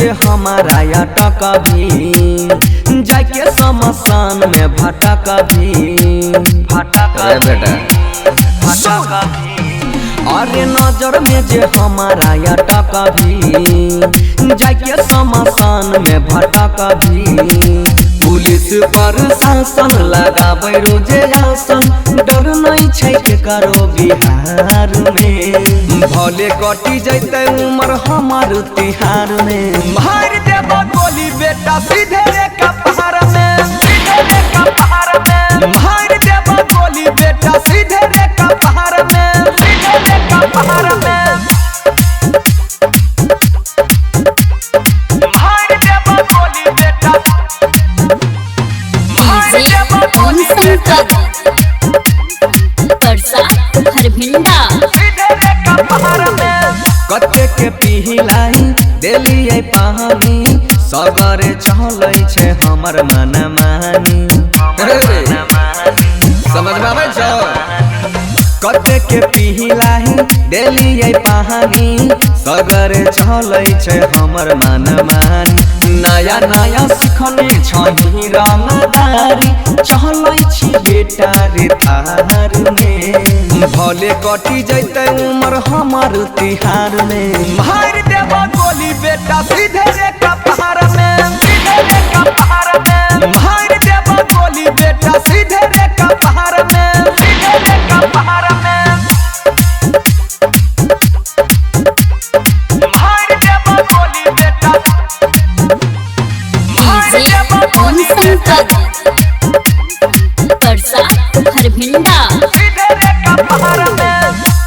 जे हमारा या टका भी जाके शमशान में भटक भी बेटा भटक भी। अरे नजर में जे हमारा या टका भी जाके शमशान में भटक भी। पुलिस पर शासन लगाबै रोजे आसन डर नहीं छै के करो बिहार में। भले कटी जैते उमर हमार तिहार में। मार देब गोली बेटा सीधे रे कपार में, सीधे रे कपार में। मार देब गोली बेटा सीधे रे कपार में, सीधे रे कपार में। कते के पिहिलाई देलिए पानी सगरे चलै छै हमर मन मानी। समझ में आबै छौ? कते के पिहिलाई देलिए पानी सगरे चलै छै हमर मन मानी। नया नया सिखने छही रंगदारी चलै छी बेटा रे तार में। भले कटी जैते उमर हमार तिहार में। मार देब गोली बेटा सीधे रे कपार में, सीधे रे कपार में। मार देब गोली बेटा सीधे रे कपार में, सीधे रे कपार में। मार देब गोली बेटा, मार देब गोली बेटा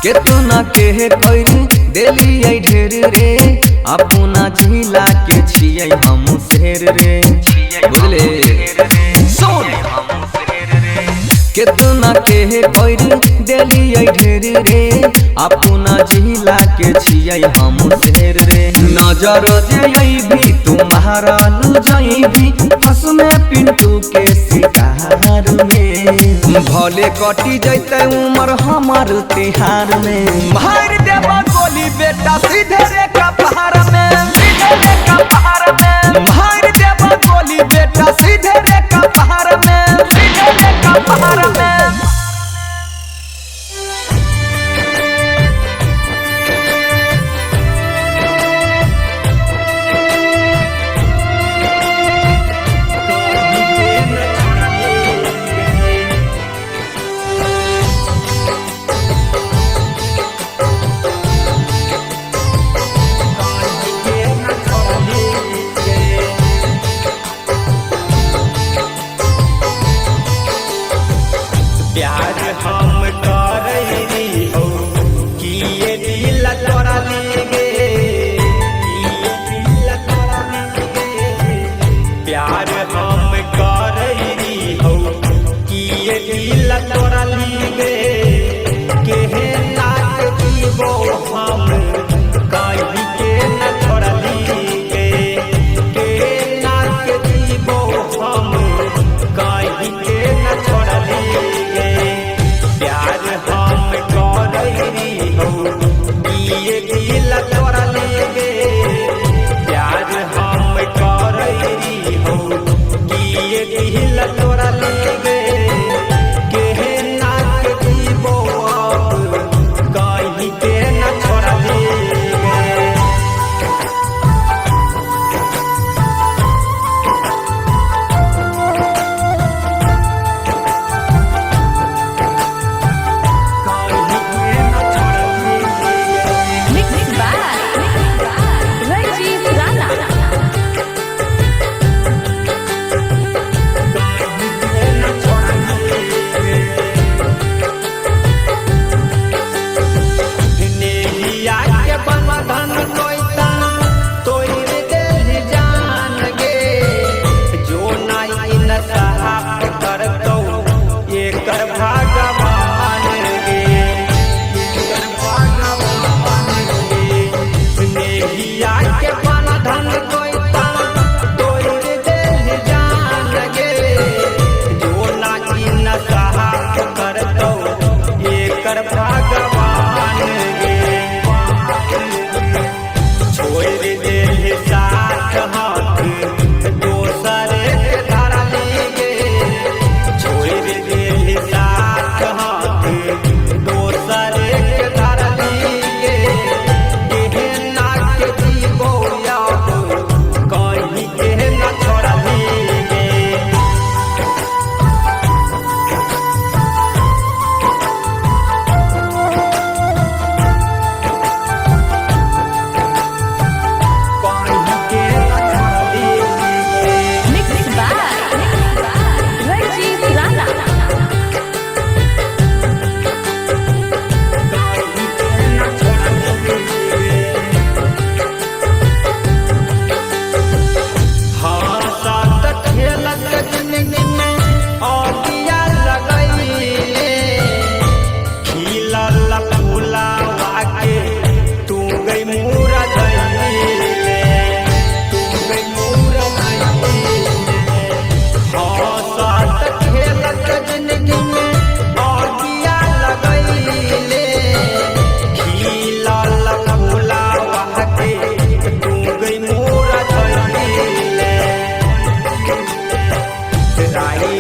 केतना के कैरी देलिए ढेर रे अपना जिला के छियै हम शेर रे। बुझले सुन केतना के कैरी देलिए ढेर रे अपना जिला के छियै हम शेर रे। नजर जे भी तुम्हारा लू जैभी फस में पिंटू के शिकार में। भले कटी जैते उमर हमार तिहार में। मार देब गोली बेटा सीधे रे कपार में, सीधे रे कपार में। मार देब गोली बेटा सीधे रे कपार में, सीधे रे कपार में। प्यार हम करैली हो किए दिल तोरा लेगे, किए दिल तोरा लेगे। प्यार हम करैली हो किए दिल तोरा लेगे। केहे नाक जीवो हम कहीं के न छोड़ा लेगे। केहे नाक जीवो हम कहीं के न छोड़ा लेगे। प्यार हम करैली हो किए दिल तोरा लेगे। प्यार हम करैली हो किए दिल तोरा लेगे। केहे नाक जीवो अब कहीं के न छोड़ा लेगे।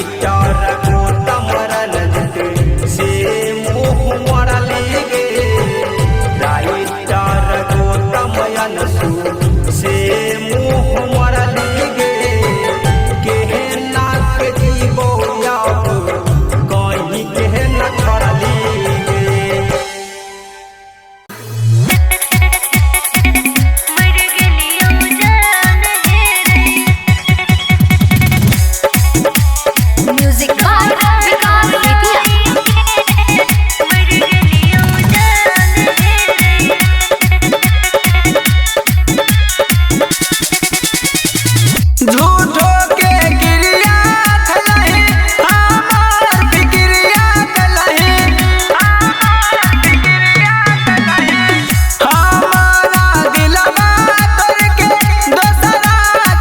राइटर गौतम रणजित से मुँह मरली गे राइटर गौतम अनसु से मुँह मरली गे केहना के जीवो याब कहीं केहना छोड़ली गे म्यूजिक बाय विकास झूठो के गिरिया खलहि हमार फिक्रिया खलहि हमारा दिलवा तोड़ के दोसरा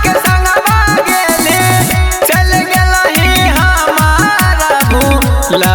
के संगवा गेले चल गेलहि हमारा भूला